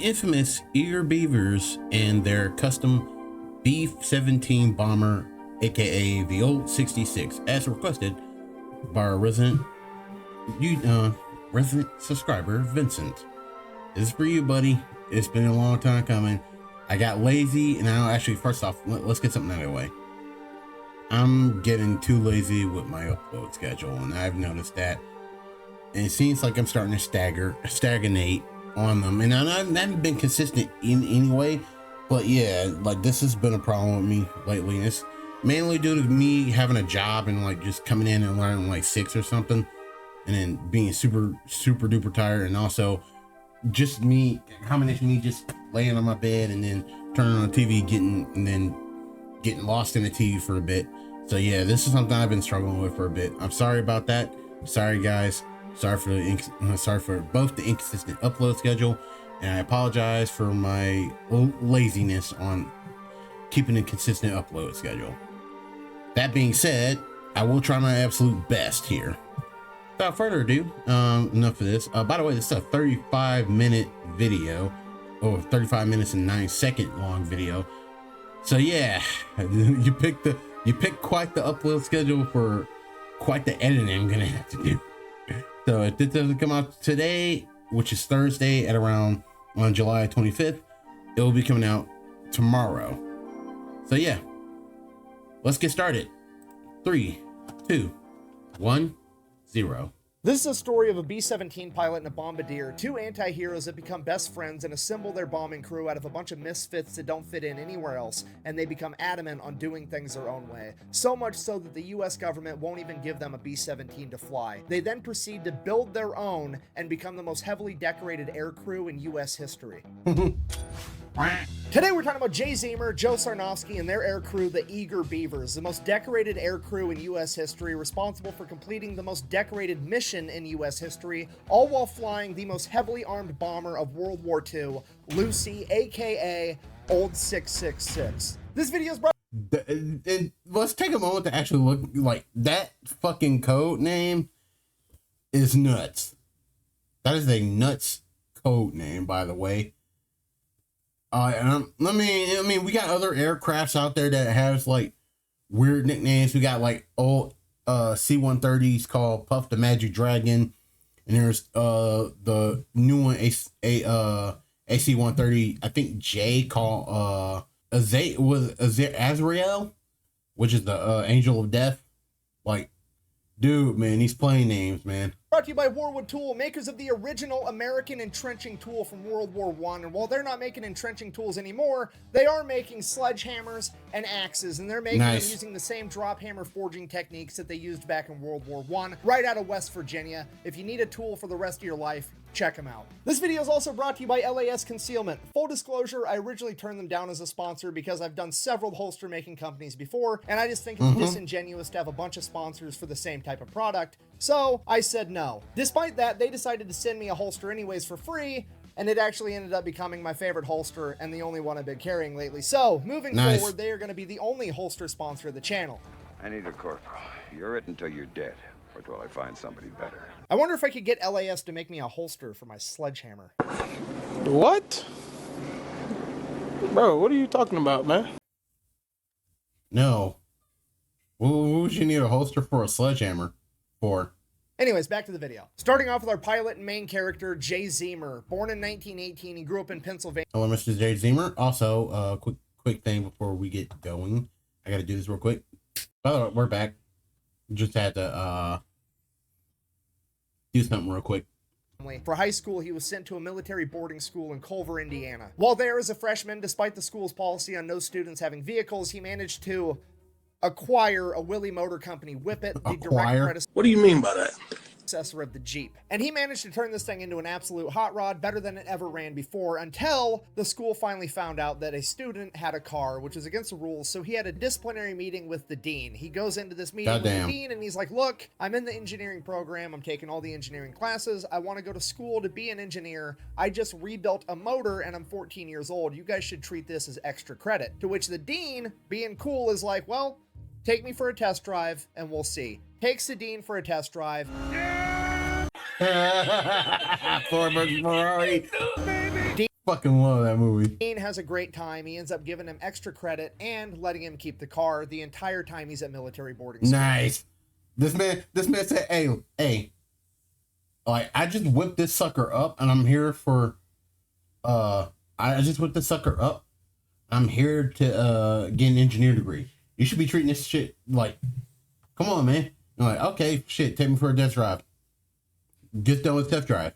infamous Eager Beavers and their custom B17 bomber, aka the old 66, as requested by our resident subscriber Vincent. This is for you, buddy. It's been a long time coming. I got lazy, and first off, let's get something out of the way. I'm getting too lazy with my upload schedule, and I've noticed that. And it seems like I'm starting to stagnate on them, and I haven't been consistent in any way. But yeah, like this has been a problem with me lately. And it's mainly due to me having a job and like just coming in and learning like 6 or something, and then being super duper tired, and also just combination of me just laying on my bed and then turning on the TV, getting lost in the TV for a bit. So yeah, this is something I've been struggling with for a bit. I'm sorry about that. Sorry guys. Sorry for both the inconsistent upload schedule, and I apologize for my laziness on keeping a consistent upload schedule. That being said, I will try my absolute best here. Without further ado, enough of this. By the way, this is a 35-minute video, or 35 minutes and 9-second long video. So yeah, you picked quite the upload schedule for quite the editing I'm gonna have to do. So if this doesn't come out today, which is Thursday at around on July 25th, it will be coming out tomorrow. So yeah, let's get started. 3, 2, 1, 0. This is a story of a B-17 pilot and a bombardier, two anti-heroes that become best friends and assemble their bombing crew out of a bunch of misfits that don't fit in anywhere else, and they become adamant on doing things their own way. So much so that the US government won't even give them a B-17 to fly. They then proceed to build their own and become the most heavily decorated air crew in US history. Today we're talking about Jay Zemer, Joe Sarnofsky, and their air crew, the Eager Beavers, the most decorated air crew in U.S. history, responsible for completing the most decorated mission in U.S. history, all while flying the most heavily armed bomber of World War II, Lucy, aka Old 666. This video is brought. Let's take a moment to actually look. Like, that fucking code name is nuts. That is a nuts code name, by the way. I mean, we got other aircrafts out there that has like weird nicknames. We got like old C-130s called Puff the Magic Dragon, and there's the new one AC-130, I think J, called Azrael, which is the Angel of Death. Like, dude, man, these plane names, man. Brought to you by Warwood Tool, makers of the original American entrenching tool from World War I. And while they're not making entrenching tools anymore, they are making sledgehammers and axes, and they're making them using the same drop hammer forging techniques that they used back in World War I, right out of West Virginia. If you need a tool for the rest of your life, check them out. This video is also brought to you by LAS Concealment. Full disclosure, I originally turned them down as a sponsor because I've done several holster making companies before, and I just think it's disingenuous to have a bunch of sponsors for the same type of product. So I said no. Despite that, they decided to send me a holster anyways for free, and it actually ended up becoming my favorite holster and the only one I've been carrying lately. So moving forward, they are going to be the only holster sponsor of the channel. I need a corporal. You're it until you're dead, or till I find somebody better. I wonder if I could get LAS to make me a holster for my sledgehammer. What? Bro, what are you talking about, man? No. What would you need a holster for a sledgehammer for? Anyways, back to the video. Starting off with our pilot and main character, Jay Zemer. Born in 1918, he grew up in Pennsylvania. Hello, Mr. Jay Zemer. Also, quick thing before we get going. I gotta do this real quick. By the way, we're back. Just had to do something real quick. For high school, he was sent to a military boarding school in Culver, Indiana. While there as a freshman, despite the school's policy on no students having vehicles, he managed to acquire a Willys Motor Company Whippet, the direct predecessor. What do you mean by that? Of the Jeep. And he managed to turn this thing into an absolute hot rod, better than it ever ran before, until the school finally found out that a student had a car, which is against the rules. So he had a disciplinary meeting with the dean. He goes into this meeting with the dean and he's like, look, I'm in the engineering program. I'm taking all the engineering classes. I want to go to school to be an engineer. I just rebuilt a motor and I'm 14 years old. You guys should treat this as extra credit. To which the dean, being cool, is like, well, take me for a test drive and we'll see. Takes the dean for a test drive. Ford versus Ferrari. Fucking love that movie. Dean has a great time. He ends up giving him extra credit and letting him keep the car the entire time he's at military boarding school. Nice. This man said, hey, like, I just whipped this sucker up and I'm here for, I just whipped this sucker up. I'm here to, get an engineer degree. You should be treating this shit like, come on, man. I'm like, okay, shit, take me for a test drive. Get done with test drive.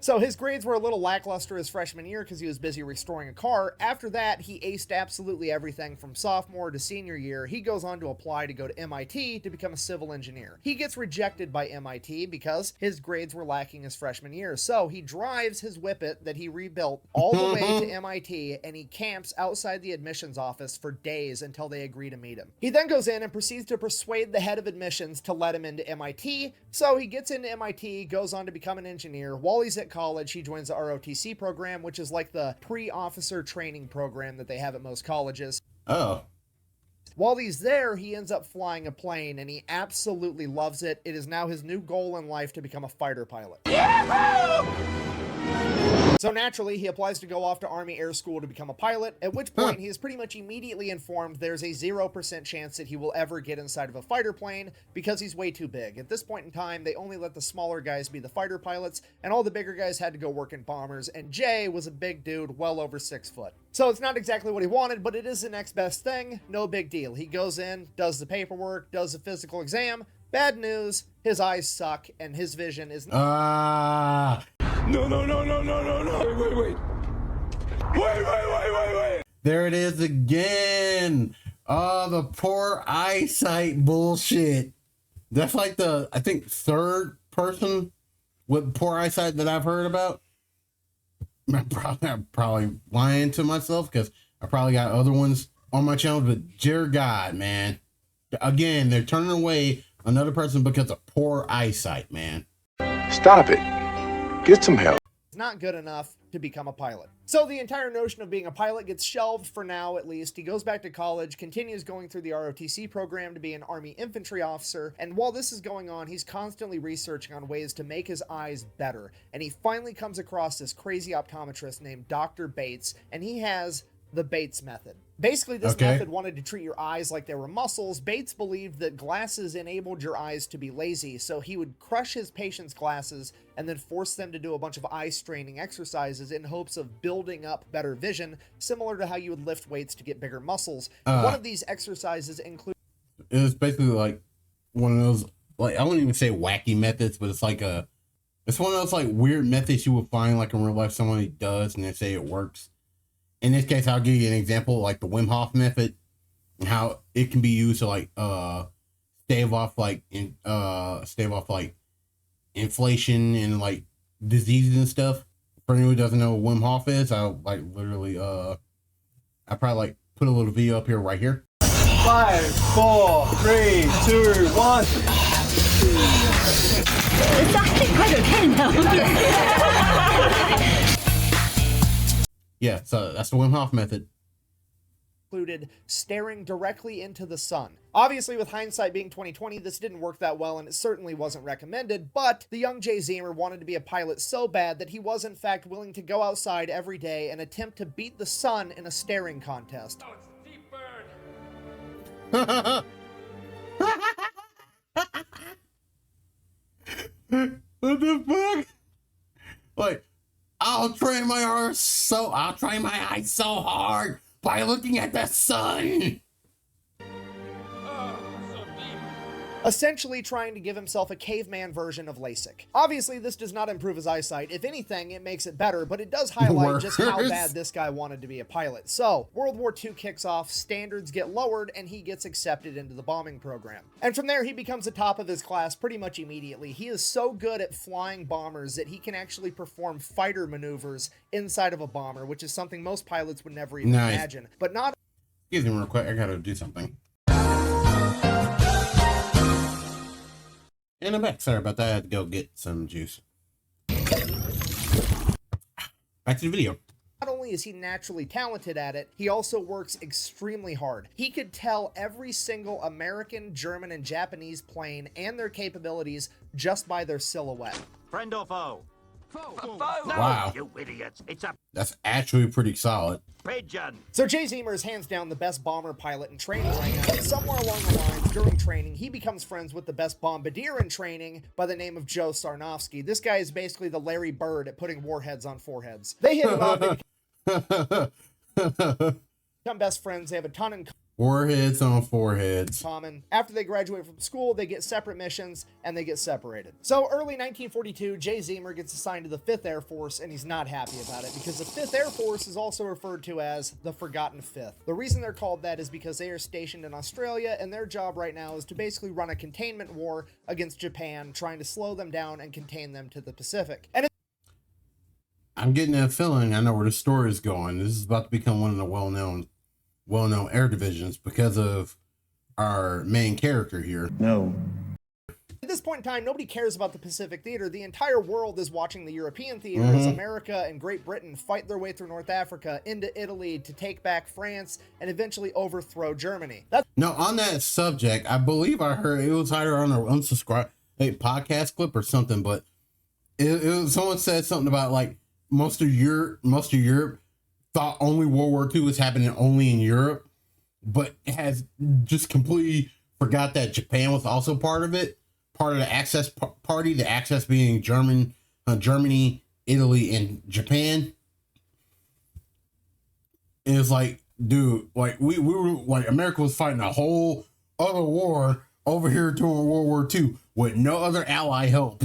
So his grades were a little lackluster his freshman year because he was busy restoring a car. After that, he aced absolutely everything from sophomore to senior year. He goes on to apply to go to MIT to become a civil engineer. He gets rejected by MIT because his grades were lacking his freshman year. So he drives his Whippet that he rebuilt all the way to MIT, and he camps outside the admissions office for days until they agree to meet him. He then goes in and proceeds to persuade the head of admissions to let him into MIT. So he gets into MIT, goes on to become an engineer. While he's at college, he joins the ROTC program, which is like the pre-officer training program that they have at most colleges. Oh. While he's there, he ends up flying a plane, and he absolutely loves it. It is now his new goal in life to become a fighter pilot. So naturally, he applies to go off to Army Air School to become a pilot, at which point he is pretty much immediately informed there's a 0% chance that he will ever get inside of a fighter plane because he's way too big. At this point in time, they only let the smaller guys be the fighter pilots, and all the bigger guys had to go work in bombers, and Jay was a big dude, well over 6 foot. So it's not exactly what he wanted, but it is the next best thing. No big deal. He goes in, does the paperwork, does the physical exam. Bad news, his eyes suck, and his vision is... No. Wait. There it is again. Oh, the poor eyesight bullshit. That's like the, I think, third person with poor eyesight that I've heard about. I'm probably lying to myself because I probably got other ones on my channel, but dear God, man. Again, they're turning away another person because of poor eyesight, man. Stop it. Get some help. It's not good enough to become a pilot. So the entire notion of being a pilot gets shelved for now, at least. He goes back to college, continues going through the ROTC program to be an Army infantry officer, and while this is going on, he's constantly researching on ways to make his eyes better, and he finally comes across this crazy optometrist named Dr. Bates, and he has the Bates method. Basically, this method wanted to treat your eyes like they were muscles. Bates believed that glasses enabled your eyes to be lazy, so he would crush his patients' glasses and then force them to do a bunch of eye-straining exercises in hopes of building up better vision, similar to how you would lift weights to get bigger muscles. One of these exercises includes... It was basically like one of those, like, I wouldn't even say wacky methods, but it's like it's one of those like weird methods you would find like in real life somebody does and they say it works. In this case, I'll give you an example, like the Wim Hof method, and how it can be used to like stave off inflation and like diseases and stuff. For anyone who doesn't know what Wim Hof is, I'll like literally I probably like put a little video up here right here. 5, 4, 3, 2, 1. It's actually quite okay now. Yeah, so that's the Wim Hof method. Included staring directly into the sun. Obviously, with hindsight being 2020, this didn't work that well, and it certainly wasn't recommended, but the young Jay Zemer wanted to be a pilot so bad that he was, in fact, willing to go outside every day and attempt to beat the sun in a staring contest. Oh, it's a deep burn. What the fuck? Like, I'll train my eyes so hard by looking at the sun. Essentially trying to give himself a caveman version of LASIK. Obviously, this does not improve his eyesight. If anything, it makes it better, but it does highlight just how bad this guy wanted to be a pilot. So, World War II kicks off, standards get lowered, and he gets accepted into the bombing program. And from there, he becomes the top of his class pretty much immediately. He is so good at flying bombers that he can actually perform fighter maneuvers inside of a bomber, which is something most pilots would never even imagine. But not... Excuse me real quick, I gotta do something. And I'm back. Sorry about that. I had to go get some juice. Back to the video. Not only only is he naturally talented at it, he also works extremely hard. He could tell every single American, German, and Japanese plane and their capabilities just by their silhouette. Friend or foe? Foe. Wow. You idiots. It's a That's actually pretty solid. pigeon. So Jay Zemer is hands down the best bomber pilot in training right now. Somewhere along the lines, during training, he becomes friends with the best bombardier in training by the name of Joe Sarnofsky. This guy is basically the Larry Bird at putting warheads on foreheads. They hit him up and become best friends. They have a ton in Warheads on foreheads. common. After they graduate from school, they get separate missions and they get separated. So early 1942, Jay Zemer gets assigned to the 5th Air Force, and he's not happy about it because the 5th Air Force is also referred to as the Forgotten Fifth. The reason they're called that is because they are stationed in Australia, and their job right now is to basically run a containment war against Japan, trying to slow them down and contain them to the Pacific. And I'm getting that feeling I know where the story is going. This is about to become one of the well-known air divisions because of our main character here. No. at this point in time, nobody cares about the Pacific theater. The entire world is watching the European theater as America and Great Britain fight their way through North Africa into Italy to take back France and eventually overthrow Germany. No, on that subject, I believe I heard it was either on an unsubscribe podcast clip or something, but it was, someone said something about like most of Europe thought only World War II was happening only in Europe, but has just completely forgot that Japan was also part of it, part of the Axis party, the Axis being Germany, Italy, and Japan. And it's like, dude, like we were like America was fighting a whole other war over here during World War II with no other ally help,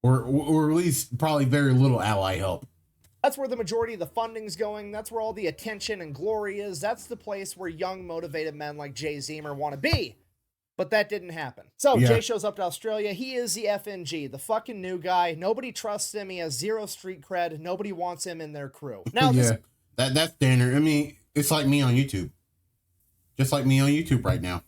or at least probably very little ally help. That's where the majority of the funding's going. That's where all the attention and glory is. That's the place where young, motivated men like Jay Zemer want to be. But that didn't happen. So Jay shows up to Australia. He is the FNG, the fucking new guy. Nobody trusts him. He has zero street cred. Nobody wants him in their crew. Now, that's standard. I mean, it's like me on YouTube. Just like me on YouTube right now.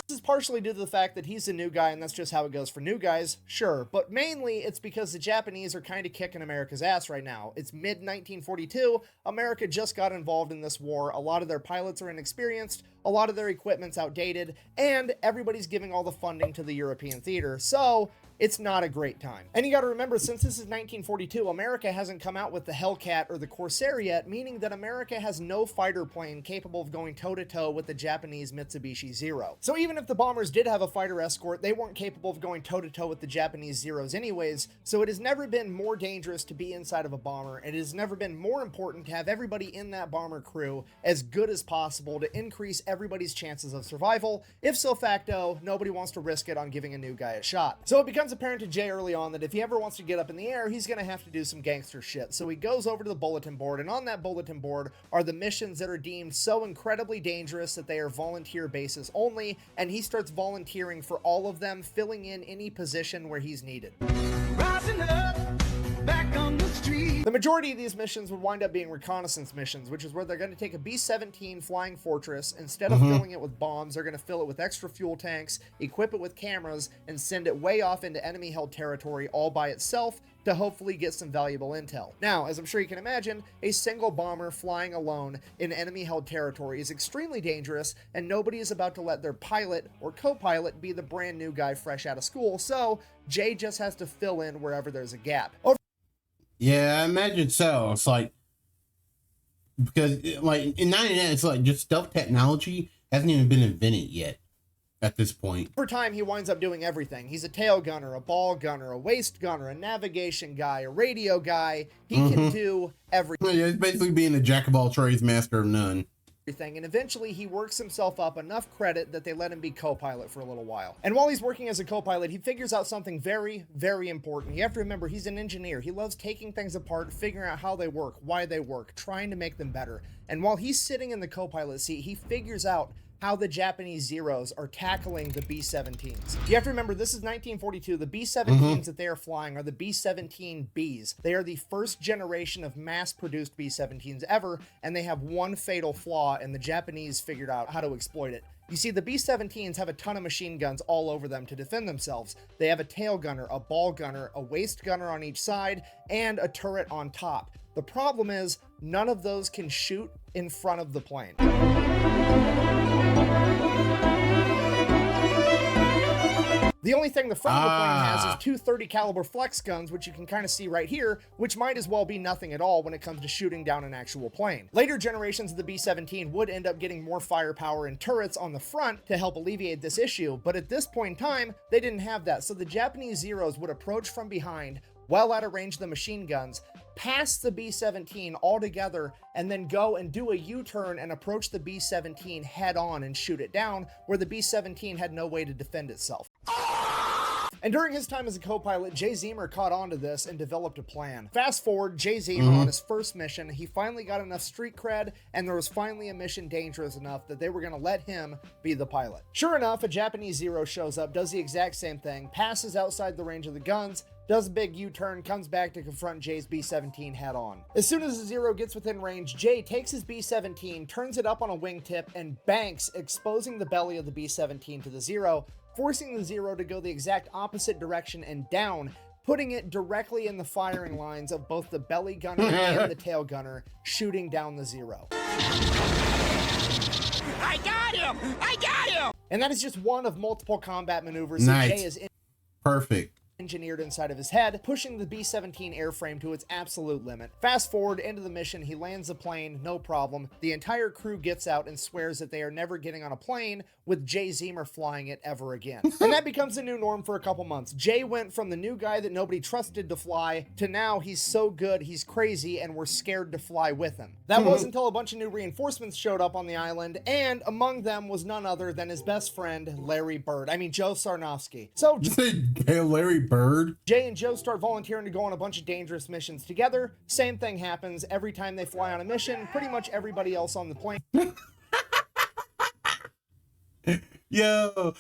This is partially due to the fact that he's a new guy, and that's just how it goes for new guys, sure. But mainly, it's because the Japanese are kind of kicking America's ass right now. It's mid-1942. America just got involved in this war. A lot of their pilots are inexperienced. A lot of their equipment's outdated. And everybody's giving all the funding to the European theater. So it's not a great time. And you got to remember, since this is 1942, America hasn't come out with the Hellcat or the Corsair yet, meaning that America has no fighter plane capable of going toe-to-toe with the Japanese Mitsubishi Zero. So even if the bombers did have a fighter escort, they weren't capable of going toe-to-toe with the Japanese Zeros anyways, so it has never been more dangerous to be inside of a bomber, and it has never been more important to have everybody in that bomber crew as good as possible to increase everybody's chances of survival. If so facto, nobody wants to risk it on giving a new guy a shot. So it becomes apparent to Jay early on that if he ever wants to get up in the air, he's going to have to do some gangster shit. So he goes over to the bulletin board, and on that bulletin board are the missions that are deemed so incredibly dangerous that they are volunteer basis only, and he starts volunteering for all of them, filling in any position where he's needed. Rising up, back on the street. The majority of these missions would wind up being reconnaissance missions, which is where they're going to take a B17 Flying Fortress. Instead of filling it with bombs, they're going to fill it with extra fuel tanks, equip it with cameras, and send it way off into enemy-held territory all by itself to hopefully get some valuable intel. Now, as I'm sure you can imagine, a single bomber flying alone in enemy-held territory is extremely dangerous, and nobody is about to let their pilot or co-pilot be the brand new guy fresh out of school, so Jay just has to fill in wherever there's a gap. Yeah, I imagine so. It's like, because like in 99, it's like just stealth technology hasn't even been invented yet at this point. Over time, he winds up doing everything. He's a tail gunner, a ball gunner, a waist gunner, a navigation guy, a radio guy. He can do everything. Yeah, it's basically being a jack of all trades, master of none. And eventually he works himself up enough credit that they let him be co-pilot for a little while. And while he's working as a co-pilot, he figures out something very, very important. You have to remember, he's an engineer. He loves taking things apart, figuring out how they work, why they work, trying to make them better. And while he's sitting in the co-pilot seat, he figures out how the Japanese Zeros are tackling the B-17s. You have to remember, this is 1942. The B-17s that they are flying are the B-17Bs. They are the first generation of mass-produced B-17s ever, and they have one fatal flaw, and the Japanese figured out how to exploit it. You see, the B-17s have a ton of machine guns all over them to defend themselves. They have a tail gunner, a ball gunner, a waist gunner on each side, and a turret on top. The problem is, none of those can shoot in front of the plane. The only thing the front of the plane has is two 30 caliber flex guns, which you can kind of see right here, which might as well be nothing at all when it comes to shooting down an actual plane. Later generations of the B-17 would end up getting more firepower and turrets on the front to help alleviate this issue, but at this point in time, they didn't have that, so the Japanese Zeros would approach from behind, well out of range of the machine guns, pass the B-17 altogether, and then go and do a U-turn and approach the B-17 head on and shoot it down, where the B-17 had no way to defend itself. And during his time as a co-pilot, Jay Zemer caught on to this and developed a plan. Fast forward, Jay Zemer on his first mission, he finally got enough street cred, and there was finally a mission dangerous enough that they were going to let him be the pilot. Sure enough, a Japanese Zero shows up, does the exact same thing, passes outside the range of the guns, does a big U-turn, comes back to confront Jay's B-17 head on. As soon as the Zero gets within range, Jay takes his B-17, turns it up on a wingtip, and banks, exposing the belly of the B-17 to the Zero, forcing the Zero to go the exact opposite direction and down, putting it directly in the firing lines of both the belly gunner and the tail gunner, shooting down the Zero. I got him! I got him! And that is just one of multiple combat maneuvers that Jay is perfect. Engineered inside of his head, pushing the B-17 airframe to its absolute limit. Fast forward into the mission, he lands the plane, no problem. The entire crew gets out and swears that they are never getting on a plane with Jay Zemer flying it ever again. And that becomes the new norm for a couple months. Jay went from the new guy that nobody trusted to fly to now he's so good, he's crazy, and we're scared to fly with him. That wasn't until a bunch of new reinforcements showed up on the island, and among them was none other than his best friend, Larry Bird. I mean, Joe Sarnofsky. So Larry Bird. Jay and Joe start volunteering to go on a bunch of dangerous missions together. Same thing happens every time they fly on a mission. Pretty much everybody else on the plane. Yo,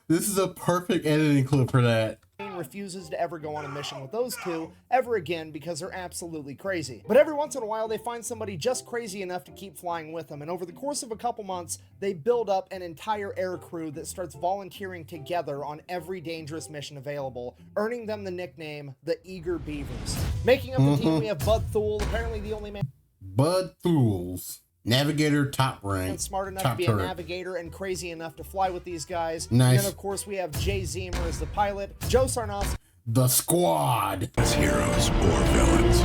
this is a perfect editing clip for that. Refuses to ever go on a mission with those two ever again because they're absolutely crazy. But every once in a while they find somebody just crazy enough to keep flying with them, and over the course of a couple months they build up an entire air crew that starts volunteering together on every dangerous mission available, earning them the nickname the Eager Beavers. Making up the team we have Bud Thule, apparently the only man Bud Thule's navigator, top rank, and smart enough to be turret. a navigator and crazy enough to fly with these guys. Nice. And then of course we have Jay Zemer as the pilot, Joe Sarnofsky, the squad. As heroes or villains.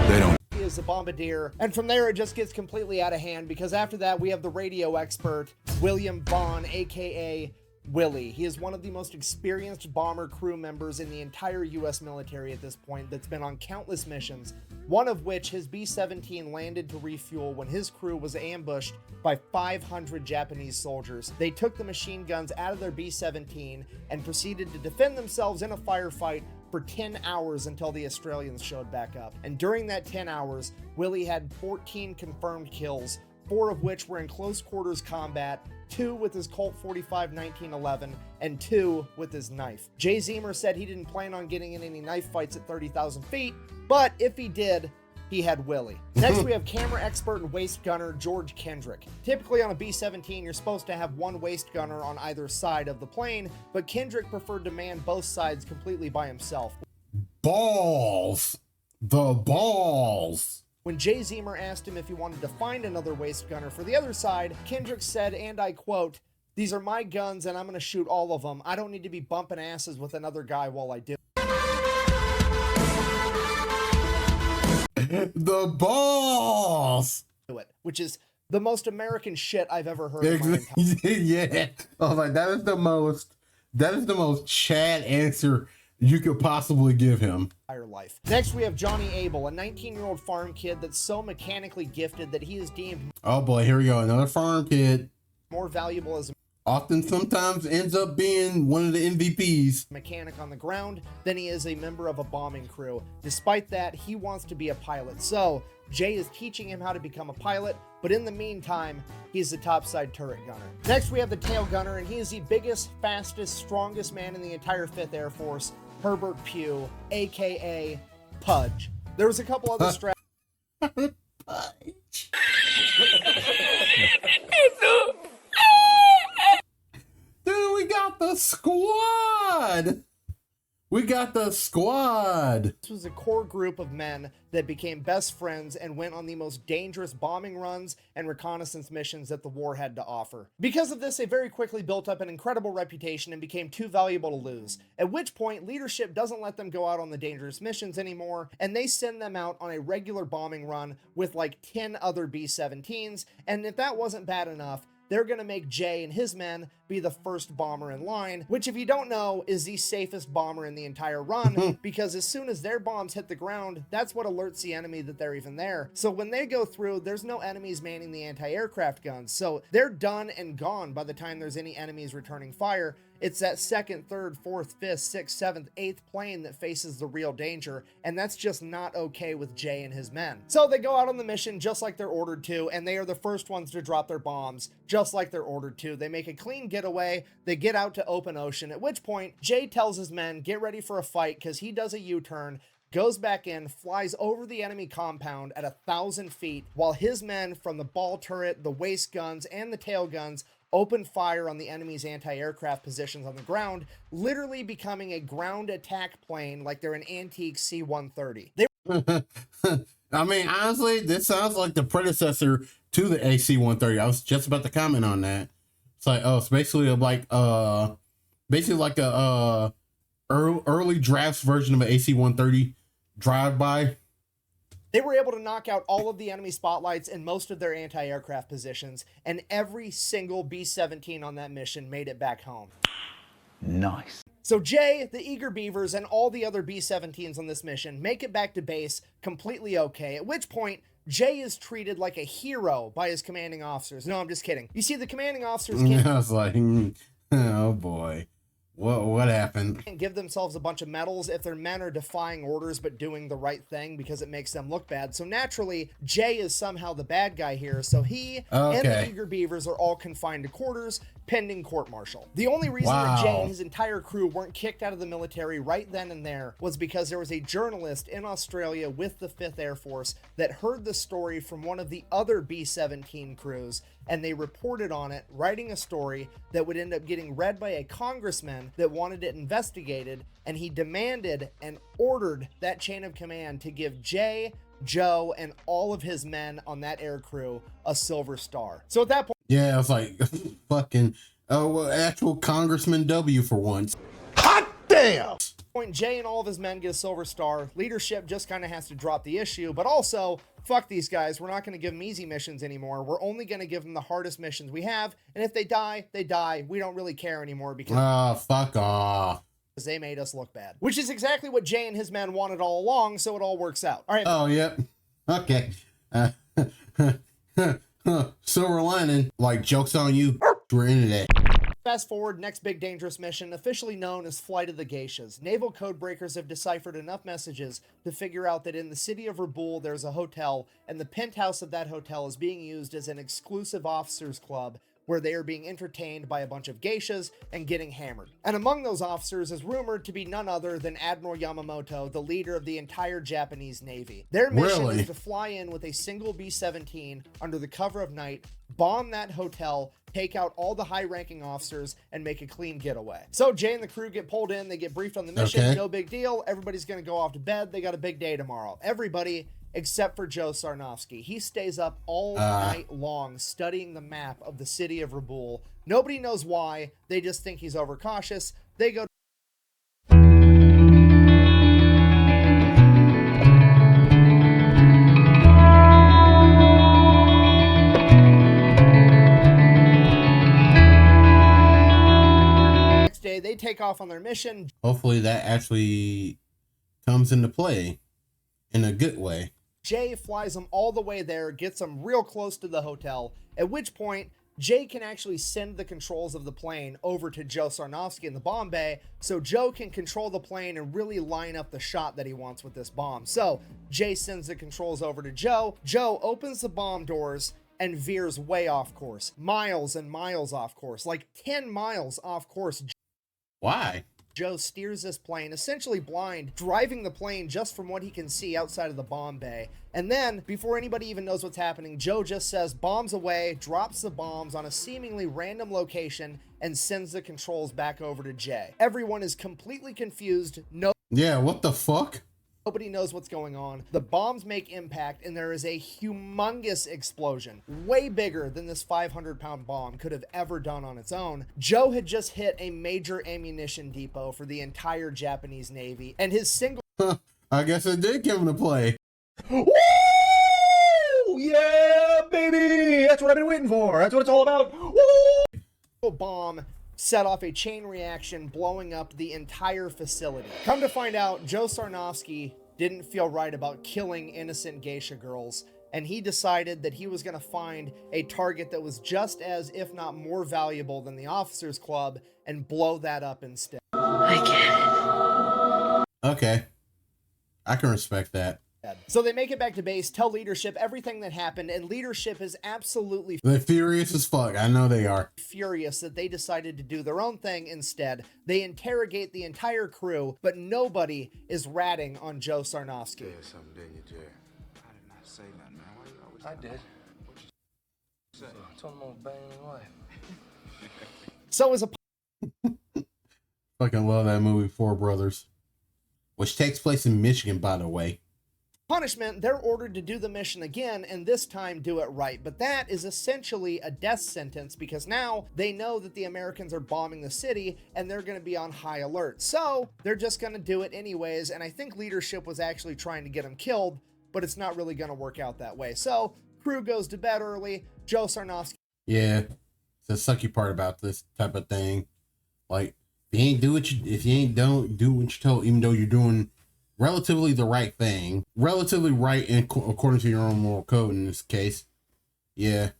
They don't. is the bombardier, and from there it just gets completely out of hand because after that we have the radio expert, William Vaughn, aka Willie. He is one of the most experienced bomber crew members in the entire US military at this point that's been on countless missions, one of which his B-17 landed to refuel when his crew was ambushed by 500 Japanese soldiers. They took the machine guns out of their B-17 and proceeded to defend themselves in a firefight for 10 hours until the Australians showed back up. And during that 10 hours, Willie had 14 confirmed kills, 4 of which were in close quarters combat, 2 with his Colt 45 1911, and 2 with his knife. Jay Zemer said he didn't plan on getting in any knife fights at 30,000 feet, but if he did, he had Willie. Next, we have camera expert and waist gunner George Kendrick. Typically on a B-17, you're supposed to have one waist gunner on either side of the plane, but Kendrick preferred to man both sides completely by himself. Balls. The balls. When Jay Zemer asked him if he wanted to find another waist gunner for the other side, Kendrick said, and I quote, "These are my guns and I'm going to shoot all of them. I don't need to be bumping asses with another guy while I do." The balls. Which is the most American shit I've ever heard in my entire Yeah. Oh, like that is the most Chad answer you could possibly give him. life. Next, we have Johnny Abel, a 19-year-old farm kid that's so mechanically gifted that he is deemed Oh boy, here we go. Another farm kid. more valuable as a Sometimes ends up being one of the MVPs. mechanic on the ground than he is a member of a bombing crew. Despite that, he wants to be a pilot. So Jay is teaching him how to become a pilot, but in the meantime, he's the topside turret gunner. Next, we have the tail gunner, and he is the biggest, fastest, strongest man in the entire 5th Air Force, Herbert Pugh, aka Pudge. There was a couple other strategies. Pudge. squad. We got the squad. This was a core group of men that became best friends and went on the most dangerous bombing runs and reconnaissance missions that the war had to offer. Because of this, they very quickly built up an incredible reputation and became too valuable to lose, at which point leadership doesn't let them go out on the dangerous missions anymore, and they send them out on a regular bombing run with like 10 other B-17s, and if that wasn't bad enough, they're going to make Jay and his men be the first bomber in line, which if you don't know is the safest bomber in the entire run, because as soon as their bombs hit the ground, that's what alerts the enemy that they're even there. So when they go through, there's no enemies manning the anti-aircraft guns, so they're done and gone by the time there's any enemies returning fire. It's that second, third, fourth, fifth, sixth, seventh, eighth plane that faces the real danger, and that's just not okay with Jay and his men. So they go out on the mission just like they're ordered to, and they are the first ones to drop their bombs, just like they're ordered to. They make a clean getaway, they get out to open ocean, at which point Jay tells his men, get ready for a fight, because he does a U-turn, goes back in, flies over the enemy compound at 1,000 feet, while his men from the ball turret, the waist guns, and the tail guns open fire on the enemy's anti-aircraft positions on the ground, literally becoming a ground attack plane like they're an antique C-130. I mean, honestly, this sounds like the predecessor to the AC-130. I was just about to comment on that. It's like, oh, it's basically like a early drafts version of an AC-130 drive-by. They were able to knock out all of the enemy spotlights and most of their anti-aircraft positions, and every single B-17 on that mission made it back home. Nice. So Jay, the eager Beavers, and all the other B-17s on this mission make it back to base completely okay, at which point Jay is treated like a hero by his commanding officers. No, I'm just kidding. You see, the commanding officers can't... I was like, oh boy. What happened? Give themselves a bunch of medals if their men are defying orders but doing the right thing because it makes them look bad. So naturally, Jay is somehow the bad guy here. So he and the eager Beavers are all confined to quarters pending court-martial. The only reason that Jay and his entire crew weren't kicked out of the military right then and there was because there was a journalist in Australia with the 5th Air Force that heard the story from one of the other B-17 crews, and they reported on it, writing a story that would end up getting read by a congressman that wanted it investigated, and he demanded and ordered that chain of command to give Jay, Joe, and all of his men on that air crew a silver star. So at that point, yeah, I was like, fucking, actual Congressman W for once. Hot damn! Point Jay and all of his men get a silver star. Leadership just kind of has to drop the issue, but also, fuck these guys. We're not going to give them easy missions anymore. We're only going to give them the hardest missions we have, and if they die, they die. We don't really care anymore because fuck off. They made us look bad. Which is exactly what Jay and his men wanted all along, so it all works out. All right. Oh, yep. Okay. Silver lining, like, joke's on you. We're into that. Fast forward, next big dangerous mission, officially known as Flight of the Geishas. Naval codebreakers have deciphered enough messages to figure out that in the city of Rabaul there's a hotel, and the penthouse of that hotel is being used as an exclusive officers club where they are being entertained by a bunch of geishas and getting hammered. And among those officers is rumored to be none other than Admiral Yamamoto, the leader of the entire Japanese Navy. Their mission is to fly in with a single B-17 under the cover of night, bomb that hotel, take out all the high-ranking officers, and make a clean getaway. So Jay and the crew get pulled in, they get briefed on the mission, no big deal, everybody's gonna go off to bed, they got a big day tomorrow. Everybody except for Joe Sarnofsky. He stays up all night long studying the map of the city of Rabaul. Nobody knows why, they just think he's overcautious. They go next day, they take off on their mission. Hopefully that actually comes into play in a good way. Jay flies them all the way there, gets them real close to the hotel, at which point Jay can actually send the controls of the plane over to Joe Sarnofsky in the bomb bay, so Joe can control the plane and really line up the shot that he wants with this bomb. So Jay sends the controls over to Joe. Joe opens the bomb doors and veers way off course, miles and miles off course, like 10 miles off course. Why? Joe steers this plane, essentially blind, driving the plane just from what he can see outside of the bomb bay. And then, before anybody even knows what's happening, Joe just says bombs away, drops the bombs on a seemingly random location, and sends the controls back over to Jay. Everyone is completely confused. Yeah, what the fuck? Nobody knows what's going on. The bombs make impact, and there is a humongous explosion, way bigger than this 500-pound bomb could have ever done on its own. Joe had just hit a major ammunition depot for the entire Japanese Navy, and his single I guess it did come into play. Woo! Yeah, baby! That's what I've been waiting for. That's what it's all about. Woo! bomb set off a chain reaction, blowing up the entire facility. Come to find out, Joe Sarnofsky didn't feel right about killing innocent geisha girls, and he decided that he was going to find a target that was just as, if not more valuable than the Officers Club, and blow that up instead. I get it. Okay. I can respect that. So they make it back to base, tell leadership everything that happened, and leadership is absolutely They're furious as fuck. I know they are. furious that they decided to do their own thing instead. They interrogate the entire crew, but nobody is ratting on Joe Sarnofsky. Something, didn't you, Jerry? I did not say nothing, man. Why you always... I did. What you say? I told him I was banging your wife. So as a Fucking love that movie, Four Brothers. Which takes place in Michigan, by the way. punishment, they're ordered to do the mission again, and this time do it right. But that is essentially a death sentence, because now they know that the Americans are bombing the city and they're going to be on high alert. So they're just going to do it anyways, and I think leadership was actually trying to get them killed, but it's not really going to work out that way. So crew goes to bed early. Joe Sarnofsky. Yeah, it's the sucky part about this type of thing. Like, if you don't do what you're told, even though you're doing relatively the right thing, relatively right according to your own moral code in this case. Yeah.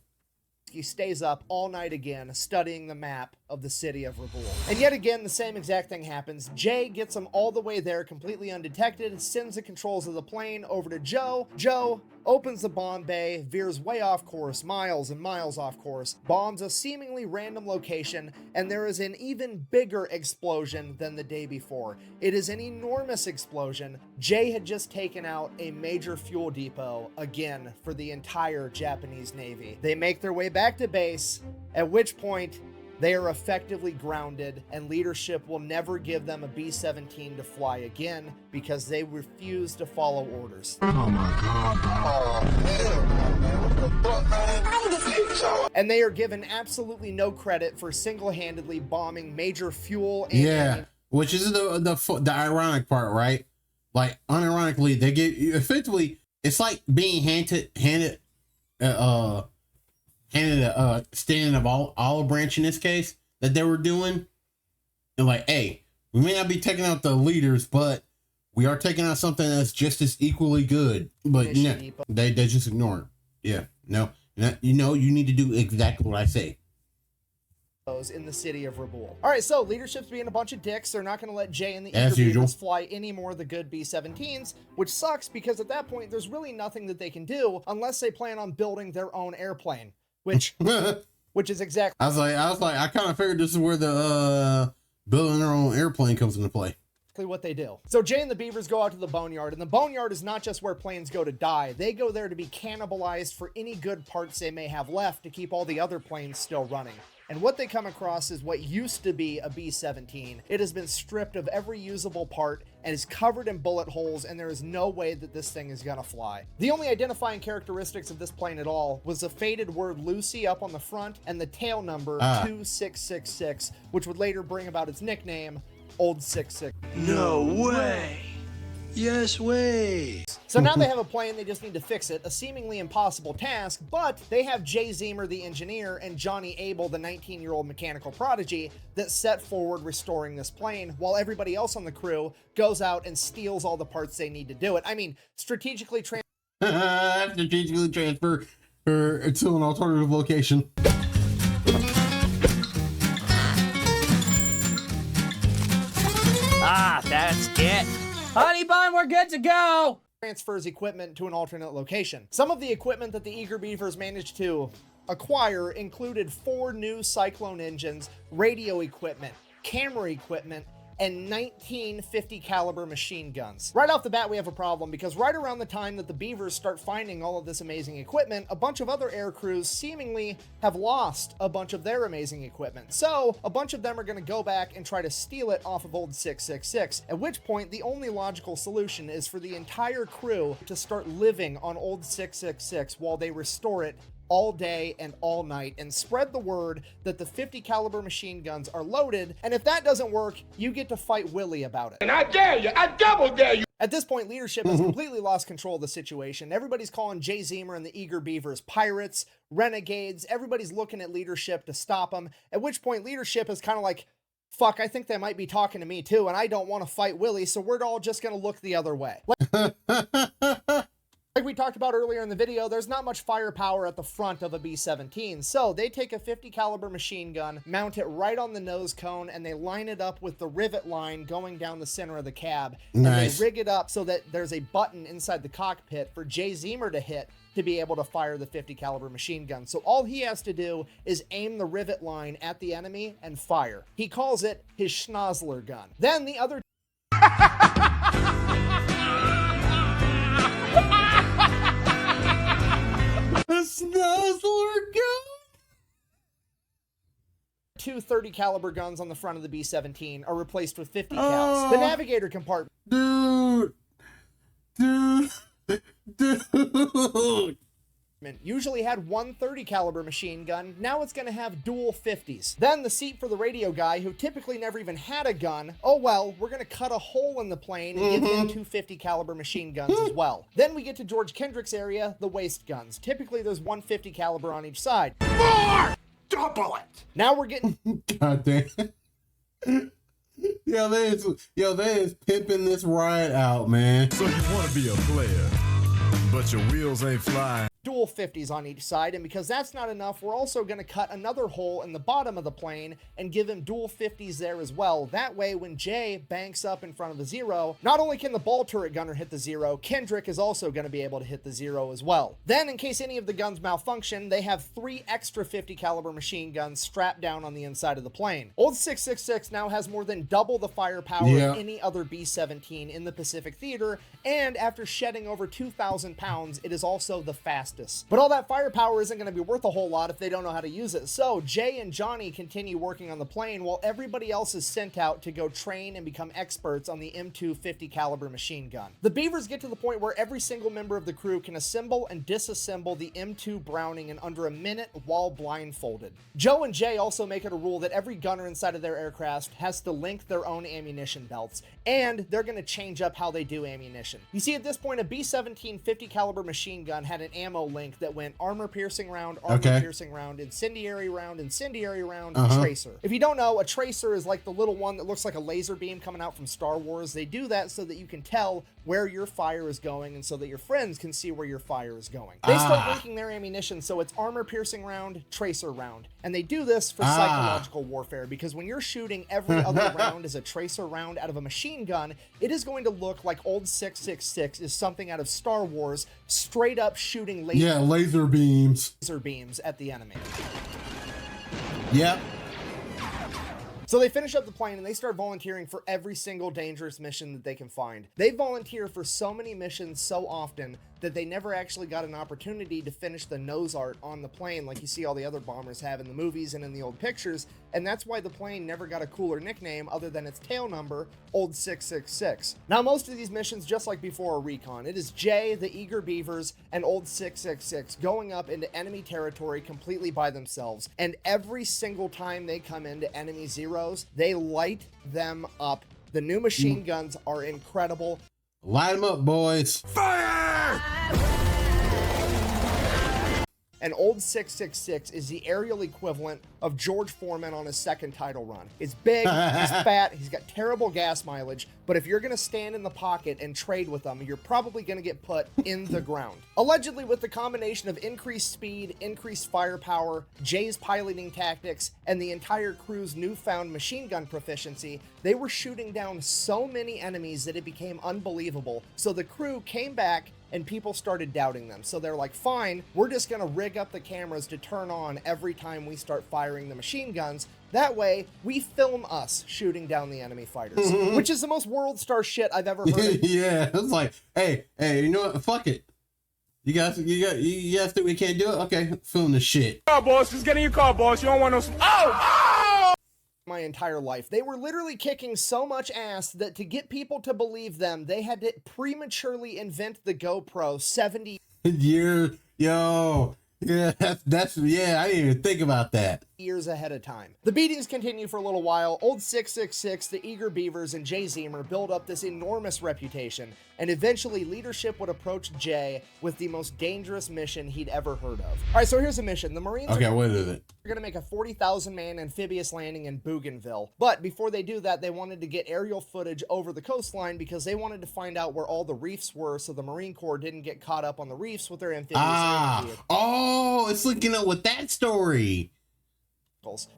He stays up all night again, studying the map of the city of Raboul. And yet again, the same exact thing happens. Jay gets him all the way there completely undetected, sends the controls of the plane over to Joe. Joe opens the bomb bay, veers way off course, miles and miles off course, bombs a seemingly random location, and there is an even bigger explosion than the day before. It is an enormous explosion. Jay had just taken out a major fuel depot, again, for the entire Japanese Navy. They make their way back to base, at which point they are effectively grounded, and leadership will never give them a B-17 to fly again because they refuse to follow orders. Oh my god. And they are given absolutely no credit for single-handedly bombing major fuel and which is the ironic part, right? Like, unironically, they get effectively, it's like being handed a standing of olive branch in this case that they were doing, and like, hey, we may not be taking out the leaders, but we are taking out something that's just as equally good. But no, they just ignore it. Yeah, no, you need to do exactly what I say. In the city of Raboul. All right, so leadership's being a bunch of dicks. They're not going to let Jay and the As usual Beavers fly any more of the good B-17s, which sucks because at that point there's really nothing that they can do unless they plan on building their own airplane, which is exactly. I was like, I kind of figured this is where the building their own airplane comes into play. What they do. So Jay and the Beavers go out to the boneyard, and the boneyard is not just where planes go to die. They go there to be cannibalized for any good parts they may have left to keep all the other planes still running. And what they come across is what used to be a B-17. It has been stripped of every usable part and is covered in bullet holes, and there is no way that this thing is gonna fly. The only identifying characteristics of this plane at all was the faded word Lucy up on the front and the tail number 2666, which would later bring about its nickname, Old 66. No way. Yes way. So now they have a plane, they just need to fix it, a seemingly impossible task, but they have Jay Zemer, the engineer, and Johnny Abel, the 19-year-old mechanical prodigy, that set forward restoring this plane, while everybody else on the crew goes out and steals all the parts they need to do it. I mean, strategically transfer to an alternative location. Ah, that's it. Honey bun, we're good to go. Transfers equipment to an alternate location. Some of the equipment that the Eager Beavers managed to acquire included 4 new Cyclone engines, radio equipment, camera equipment, and 19 50 caliber machine guns. Right off the bat, we have a problem because right around the time that the Beavers start finding all of this amazing equipment, a bunch of other air crews seemingly have lost a bunch of their amazing equipment. So a bunch of them are going to go back and try to steal it off of old 666, at which point the only logical solution is for the entire crew to start living on old 666 while they restore it all day and all night and spread the word that the 50 caliber machine guns are loaded, and if that doesn't work, you get to fight Willie about it. And I dare you, I double dare you. At this point, leadership has completely lost control of the situation. Everybody's calling Jay Zemer and the Eager Beavers pirates, renegades. Everybody's looking at leadership to stop them, at which point leadership is kind of like, fuck, I think they might be talking to me too, and I don't want to fight Willie, so we're all just going to look the other way. Like we talked about earlier in the video, there's not much firepower at the front of a B17, so they take a 50 caliber machine gun, mount it right on the nose cone, and they line it up with the rivet line going down the center of the cab. Nice. And they rig it up so that there's a button inside the cockpit for Jay Zemer to hit to be able to fire the 50 caliber machine gun. So all he has to do is aim the rivet line at the enemy and fire. He calls it his Schnozzler gun. Then the other A Schnozzler gun? two 30 caliber guns on the front of the B17 are replaced with 50 cals. The navigator compartment Dude. usually had one 30 caliber machine gun. Now it's going to have dual 50s. Then the seat for the radio guy, who typically never even had a gun, oh well, we're going to cut a hole in the plane and give him two 50 caliber machine guns as well. Then we get to George Kendrick's area, the waist guns. Typically there's 150 caliber on each side. More! Double it! Now we're getting God damn. Yo, they is pimping this ride out, man. So you want to be a player, but your wheels ain't flying. dual 50s on each side, and because that's not enough, we're also going to cut another hole in the bottom of the plane and give him dual 50s there as well. That way, when Jay banks up in front of the zero, not only can the ball turret gunner hit the zero, Kendrick is also going to be able to hit the zero as well. Then, in case any of the guns malfunction, they have 3 extra 50 caliber machine guns strapped down on the inside of the plane. Old 666 now has more than double the firepower of any other B-17 in the Pacific Theater, and after shedding over 2,000 pounds, it is also the fastest. But all that firepower isn't going to be worth a whole lot if they don't know how to use it. So Jay and Johnny continue working on the plane while everybody else is sent out to go train and become experts on the M2 50 caliber machine gun. The Beavers get to the point where every single member of the crew can assemble and disassemble the M2 Browning in under a minute while blindfolded. Joe and Jay also make it a rule that every gunner inside of their aircraft has to link their own ammunition belts, and they're going to change up how they do ammunition. You see, at this point, a B-17 50 caliber machine gun had an ammo link that went armor-piercing round, armor-piercing round, incendiary round, tracer. If you don't know, a tracer is like the little one that looks like a laser beam coming out from Star Wars. They do that so that you can tell where your fire is going and so that your friends can see where your fire is going. They start linking their ammunition so it's armor-piercing round, tracer round. And they do this for psychological warfare, because when you're shooting every other round as a tracer round out of a machine gun, it is going to look like old 666 is something out of Star Wars, straight up shooting laser beams at the enemy. Yep. So they finish up the plane and they start volunteering for every single dangerous mission that they can find. They volunteer for so many missions so often that they never actually got an opportunity to finish the nose art on the plane like you see all the other bombers have in the movies and in the old pictures, and that's why the plane never got a cooler nickname other than its tail number, Old 666. Now, most of these missions, just like before, are recon. It is Jay, the Eager Beavers, and Old 666 going up into enemy territory completely by themselves, and every single time they come into enemy zeros, they light them up. The new machine guns are incredible. Light them up, boys. Fire! And Old 666 is the aerial equivalent of George Foreman on his second title run. It's big, he's fat, he's got terrible gas mileage, but if you're going to stand in the pocket and trade with them, you're probably going to get put in the ground. Allegedly, with the combination of increased speed, increased firepower, Jay's piloting tactics, and the entire crew's newfound machine gun proficiency, they were shooting down so many enemies that it became unbelievable. So the crew came back and people started doubting them. So they're like, fine, we're just gonna rig up the cameras to turn on every time we start firing the machine guns. That way, we film us shooting down the enemy fighters, which is the most world star shit I've ever heard. Yeah, it's like, hey, you know what? Fuck it. You guys think we can't do it? Okay, film the shit. Car, boss. Just get in your car, boss. You don't want no... Oh! My entire life. They were literally kicking so much ass that to get people to believe them, they had to prematurely invent the GoPro 70 years. Yo, yeah, that's yeah, I didn't even think about that. Years ahead of time. The beatings continue for a little while. Old 666, the eager Beavers, and Jay Zemer build up this enormous reputation, and eventually leadership would approach Jay with the most dangerous mission he'd ever heard of. All right, so here's a mission. The Marines what is it? Are going to make a 40,000-man amphibious landing in Bougainville. But before they do that, they wanted to get aerial footage over the coastline because they wanted to find out where all the reefs were so the Marine Corps didn't get caught up on the reefs with their amphibious landing vehicles. Oh, it's linking up with that story.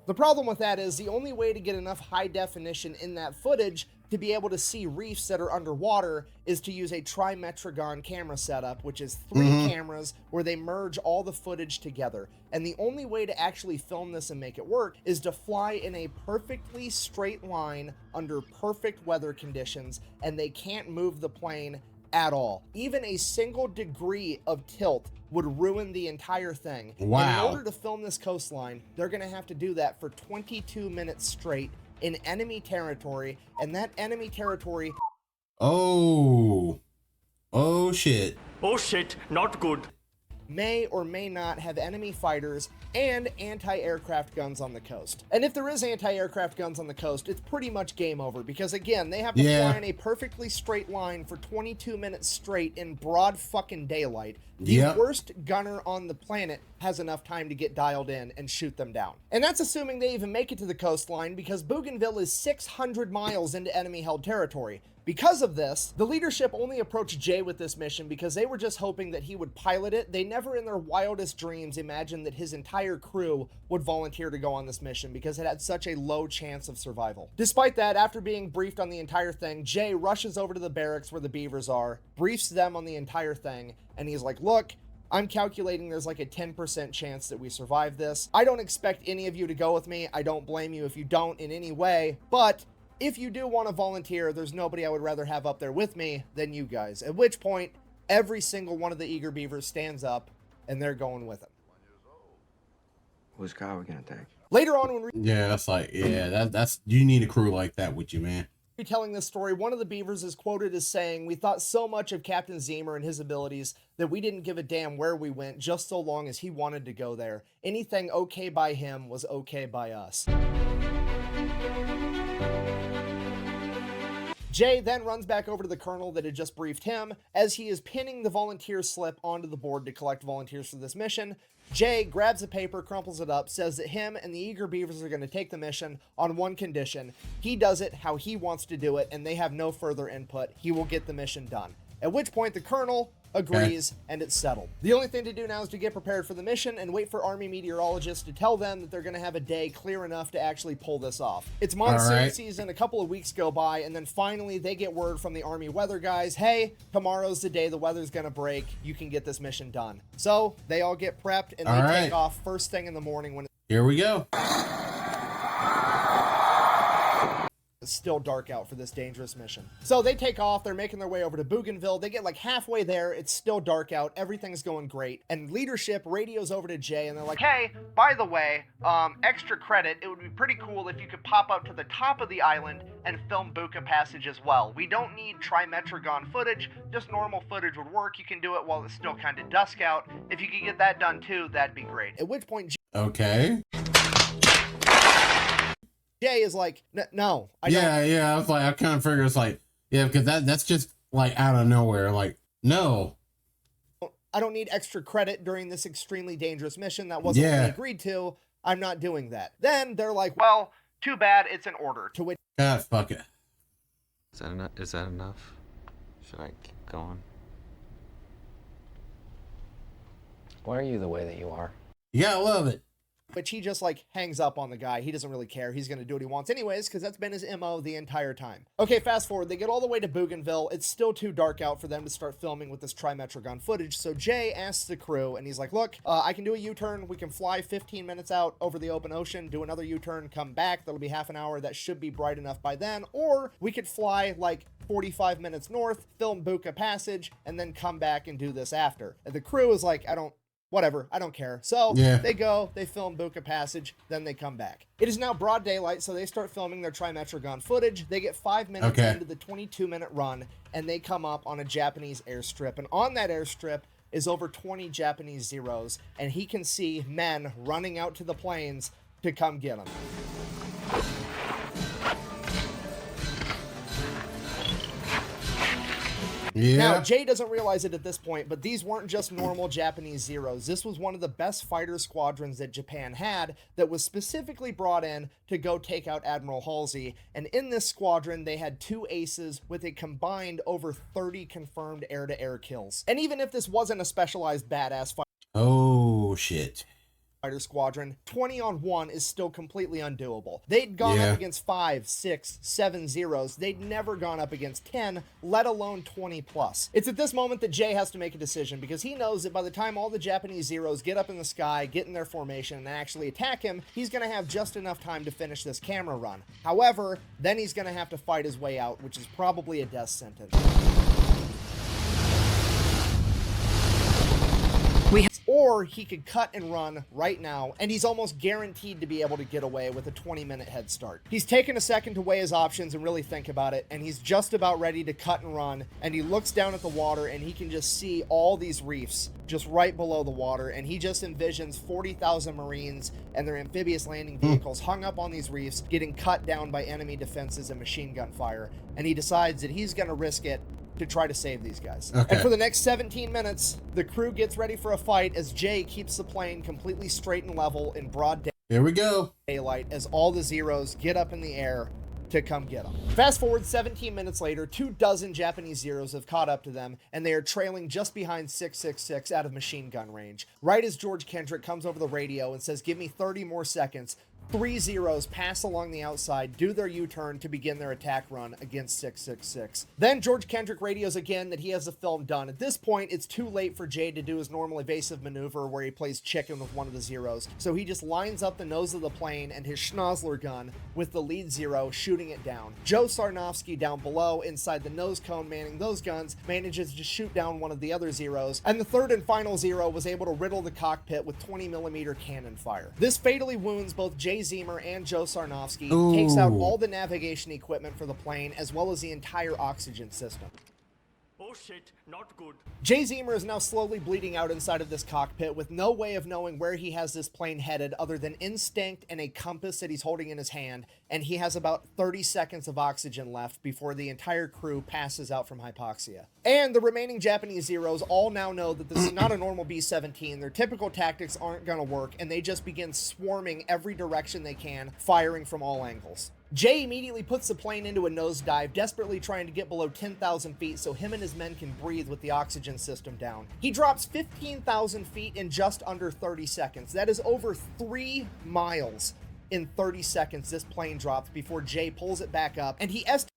The problem with that is the only way to get enough high definition in that footage to be able to see reefs that are underwater is to use a trimetragon camera setup, which is 3 cameras where they merge all the footage together. And the only way to actually film this and make it work is to fly in a perfectly straight line under perfect weather conditions, and they can't move the plane at all. Even a single degree of tilt would ruin the entire thing. Wow. And in order to film this coastline, they're gonna have to do that for 22 minutes straight in enemy territory, and that enemy territory... Oh shit. Oh shit, not good. May or may not have enemy fighters and anti-aircraft guns on the coast. And if there is anti-aircraft guns on the coast, it's pretty much game over because again, they have to fly in a perfectly straight line for 22 minutes straight in broad fucking daylight. The worst gunner on the planet has enough time to get dialed in and shoot them down. And that's assuming they even make it to the coastline because Bougainville is 600 miles into enemy-held territory. Because of this, the leadership only approached Jay with this mission because they were just hoping that he would pilot it. They never in their wildest dreams imagined that his entire crew would volunteer to go on this mission because it had such a low chance of survival. Despite that, after being briefed on the entire thing, Jay rushes over to the barracks where the Beavers are, briefs them on the entire thing, and he's like, look, I'm calculating there's like a 10% chance that we survive this. I don't expect any of you to go with me. I don't blame you if you don't in any way, but if you do want to volunteer, there's nobody I would rather have up there with me than you guys. At which point, every single one of the eager Beavers stands up, and they're going with him. Whose car are we gonna take? Later on, when that's like, that's you need a crew like that with you, man. Telling this story, one of the Beavers is quoted as saying, "We thought so much of Captain Zemer and his abilities that we didn't give a damn where we went, just so long as he wanted to go there. Anything okay by him was okay by us." Jay then runs back over to the colonel that had just briefed him. As he is pinning the volunteer slip onto the board to collect volunteers for this mission, Jay grabs the paper, crumples it up, says that him and the eager Beavers are going to take the mission on one condition. He does it how he wants to do it, and they have no further input. He will get the mission done. At which point the colonel agrees, and it's settled. The only thing to do now is to get prepared for the mission and wait for Army meteorologists to tell them that they're going to have a day clear enough to actually pull this off. It's monsoon season, a couple of weeks go by, and then finally they get word from the Army weather guys, hey, tomorrow's the day the weather's going to break, you can get this mission done. So they all get prepped, and they take off first thing in the morning when here we go. It's still dark out for this dangerous mission. So they take off, they're making their way over to Bougainville, they get like halfway there, it's still dark out, everything's going great, and leadership radios over to Jay and they're like, hey, by the way, extra credit, it would be pretty cool if you could pop up to the top of the island and film Buka Passage as well. We don't need trimetragon footage, just normal footage would work, you can do it while it's still kind of dusk out. If you could get that done too, that'd be great. At which point, Jay is like, no, I don't. I was like, I kind of figured it's like, because that's just like out of nowhere. Like, no, I don't need extra credit during this extremely dangerous mission. That wasn't what we agreed to. I'm not doing that. Then they're like, well, too bad, it's an order. To which, God, fuck it. Is that enough? Should I keep going? Why are you the way that you are? You gotta love it. which he just like hangs up on the guy. He doesn't really care. He's going to do what he wants anyways, because that's been his MO the entire time. Okay, fast forward. They get all the way to Bougainville. It's still too dark out for them to start filming with this trimetrogon footage. So Jay asks the crew, and he's like, look, I can do a U-turn. We can fly 15 minutes out over the open ocean, do another U-turn, come back. That'll be half an hour. That should be bright enough by then. Or we could fly like 45 minutes north, film Buka Passage, and then come back and do this after. And the crew is like, whatever, I don't care. So they go, they film Buka Passage, then they come back. It is now broad daylight, so they start filming their trimetrogon footage. They get 5 minutes into the 22-minute run, and they come up on a Japanese airstrip. And on that airstrip is over 20 Japanese Zeros, and he can see men running out to the planes to come get them. Yeah. Now, Jay doesn't realize it at this point, but these weren't just normal Japanese Zeros. This was one of the best fighter squadrons that Japan had that was specifically brought in to go take out Admiral Halsey. And in this squadron, they had 2 aces with a combined over 30 confirmed air-to-air kills. And even if this wasn't a specialized badass fighter squadron, 20-on-1 is still completely undoable. They'd gone up against 5, 6, 7 Zeros. They'd never gone up against 10, let alone 20 plus. It's at this moment that Jay has to make a decision, because he knows that by the time all the Japanese Zeros get up in the sky, get in their formation, and actually attack him, he's going to have just enough time to finish this camera run. However, then he's going to have to fight his way out, which is probably a death sentence. Or he could cut and run right now, and he's almost guaranteed to be able to get away with a 20-minute head start. He's taken a second to weigh his options and really think about it, and he's just about ready to cut and run, and he looks down at the water, and he can just see all these reefs just right below the water, and he just envisions 40,000 Marines and their amphibious landing vehicles hung up on these reefs, getting cut down by enemy defenses and machine gun fire, and he decides that he's going to risk it to try to save these guys. And for the next 17 minutes, the crew gets ready for a fight as Jay keeps the plane completely straight and level in broad daylight as all the Zeros get up in the air to come get them. Fast forward 17 minutes later, 24 Japanese Zeros have caught up to them, and they are trailing just behind 666 out of machine gun range. Right as George Kendrick comes over the radio and says, give me 30 more seconds, 3 Zeros pass along the outside, do their U-turn to begin their attack run against 666. Then George Kendrick radios again that he has the film done. At this point, it's too late for Jay to do his normal evasive maneuver where he plays chicken with one of the Zeros. So he just lines up the nose of the plane and his Schnozzler gun with the lead Zero shooting it down. Joe Sarnofsky down below inside the nose cone manning those guns manages to shoot down one of the other Zeros, and the third and final Zero was able to riddle the cockpit with 20mm cannon fire. This fatally wounds both Jay Zemer and Joe Sarnofsky, takes out all the navigation equipment for the plane as well as the entire oxygen system. Oh shit, not good. Jay Zemer is now slowly bleeding out inside of this cockpit with no way of knowing where he has this plane headed other than instinct and a compass that he's holding in his hand, and he has about 30 seconds of oxygen left before the entire crew passes out from hypoxia. And the remaining Japanese Zeros all now know that this is not a normal B-17, their typical tactics aren't gonna work, and they just begin swarming every direction they can, firing from all angles. Jay immediately puts the plane into a nosedive, desperately trying to get below 10,000 feet so him and his men can breathe with the oxygen system down. He drops 15,000 feet in just under 30 seconds. That is over 3 miles in 30 seconds this plane drops before Jay pulls it back up, and he estimates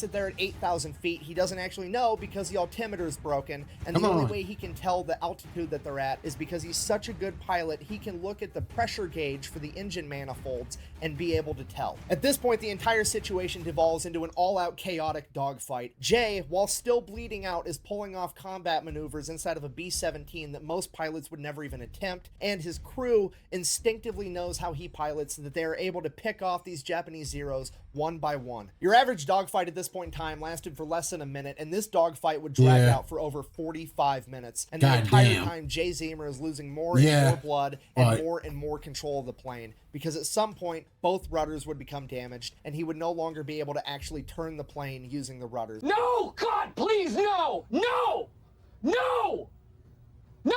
that they're at 8,000 feet. He doesn't actually know because the altimeter is broken, and the only way he can tell the altitude that they're at is because he's such a good pilot, he can look at the pressure gauge for the engine manifolds and be able to tell. At this point, the entire situation devolves into an all-out chaotic dogfight. Jay, while still bleeding out, is pulling off combat maneuvers inside of a B-17 that most pilots would never even attempt, and his crew instinctively knows how he pilots so that they are able to pick off these Japanese Zeros one by one. Your average dogfight at this point in time lasted for less than a minute, and this dogfight would drag out for over 45 minutes. And the entire time, Jay Zemer is losing more and more blood and more control of the plane, because at some point, both rudders would become damaged, and he would no longer be able to actually turn the plane using the rudders. No! God, please, no! No! No! No!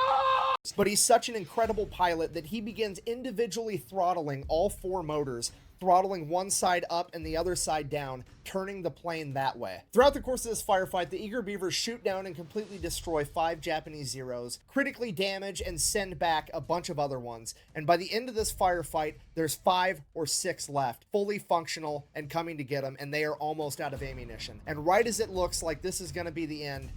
But he's such an incredible pilot that he begins individually throttling all 4 motors throttling one side up and the other side down, turning the plane that way. Throughout the course of this firefight, the eager beavers shoot down and completely destroy 5 Japanese Zeros, critically damage and send back a bunch of other ones. And by the end of this firefight, there's 5 or 6 left, fully functional and coming to get them, and they are almost out of ammunition. And right as it looks like this is going to be the end,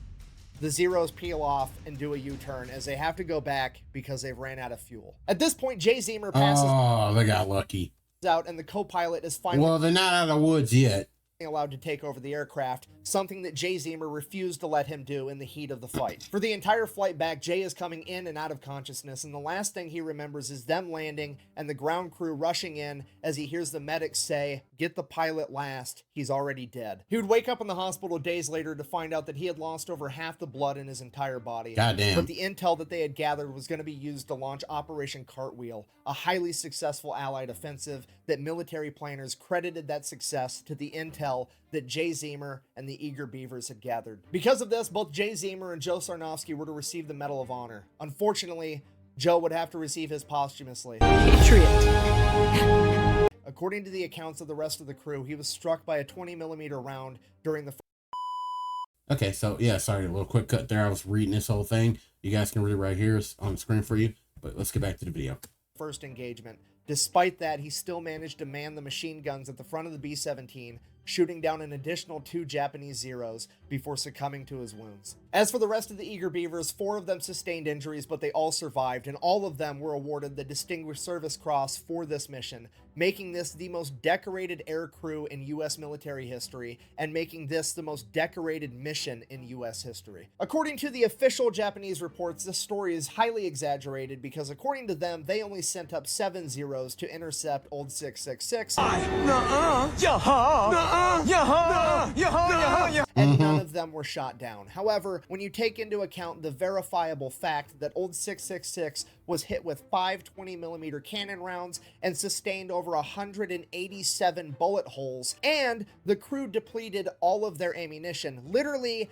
the Zeros peel off and do a U-turn as they have to go back because they've ran out of fuel. At this point, Jay Zemer passes they got lucky out, and the co-pilot is finally... Well, they're not out of the woods yet. ...allowed to take over the aircraft, something that Jay Zemer refused to let him do in the heat of the fight. For the entire flight back, Jay is coming in and out of consciousness, and the last thing he remembers is them landing and the ground crew rushing in as he hears the medics say, "Get the pilot last, he's already dead." He would wake up in the hospital days later to find out that he had lost over half the blood in his entire body. Goddamn. But the intel that they had gathered was going to be used to launch Operation Cartwheel, a highly successful Allied offensive that military planners credited that success to the intel that Jay Zemer and the eager beavers had gathered. Because of this, both Jay Zemer and Joe Sarnofsky were to receive the Medal of Honor. Unfortunately, Joe would have to receive his posthumously. Patriot. According to the accounts of the rest of the crew, he was struck by a 20mm round during the... Okay, so yeah, sorry, a little quick cut there. I was reading this whole thing. You guys can read it right here on the screen for you, but let's get back to the video. First engagement. Despite that, he still managed to man the machine guns at the front of the B-17, shooting down an additional 2 Japanese Zeros before succumbing to his wounds. As for the rest of the eager beavers, 4 of them sustained injuries, but they all survived, and all of them were awarded the Distinguished Service Cross for this mission, making this the most decorated air crew in U.S. military history, and making this the most decorated mission in U.S. history. According to the official Japanese reports, this story is highly exaggerated because according to them, they only sent up 7 Zeros to intercept Old 666. And none of them were shot down. However, when you take into account the verifiable fact that Old 666 was hit with 5 20mm cannon rounds and sustained over 187 bullet holes, and the crew depleted all of their ammunition, literally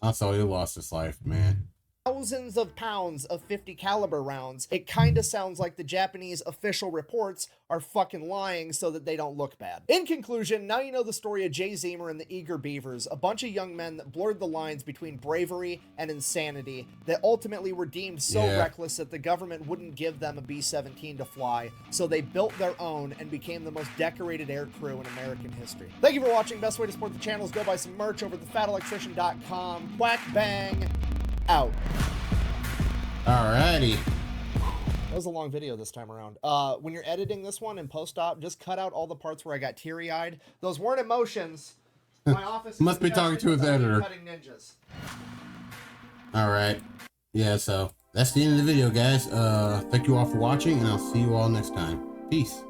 That's how he lost his life, man. thousands of pounds of 50 caliber rounds, it kind of sounds like the Japanese official reports are fucking lying so that they don't look bad. In conclusion, now you know the story of Jay Zemer and the eager beavers, a bunch of young men that blurred the lines between bravery and insanity that ultimately were deemed so reckless that the government wouldn't give them a B-17 to fly, so they built their own and became the most decorated air crew in American history. Thank you for watching. Best way to support the channel is go buy some merch over at thefatelectrician.com. Quack bang out. Alrighty. That was a long video this time around. When you're editing this one in post-op, just cut out all the parts where I got teary-eyed. Those weren't emotions. My office must be talking to his editor. Cutting ninjas. Alright. Yeah, so that's the end of the video, guys. Thank you all for watching, and I'll see you all next time. Peace.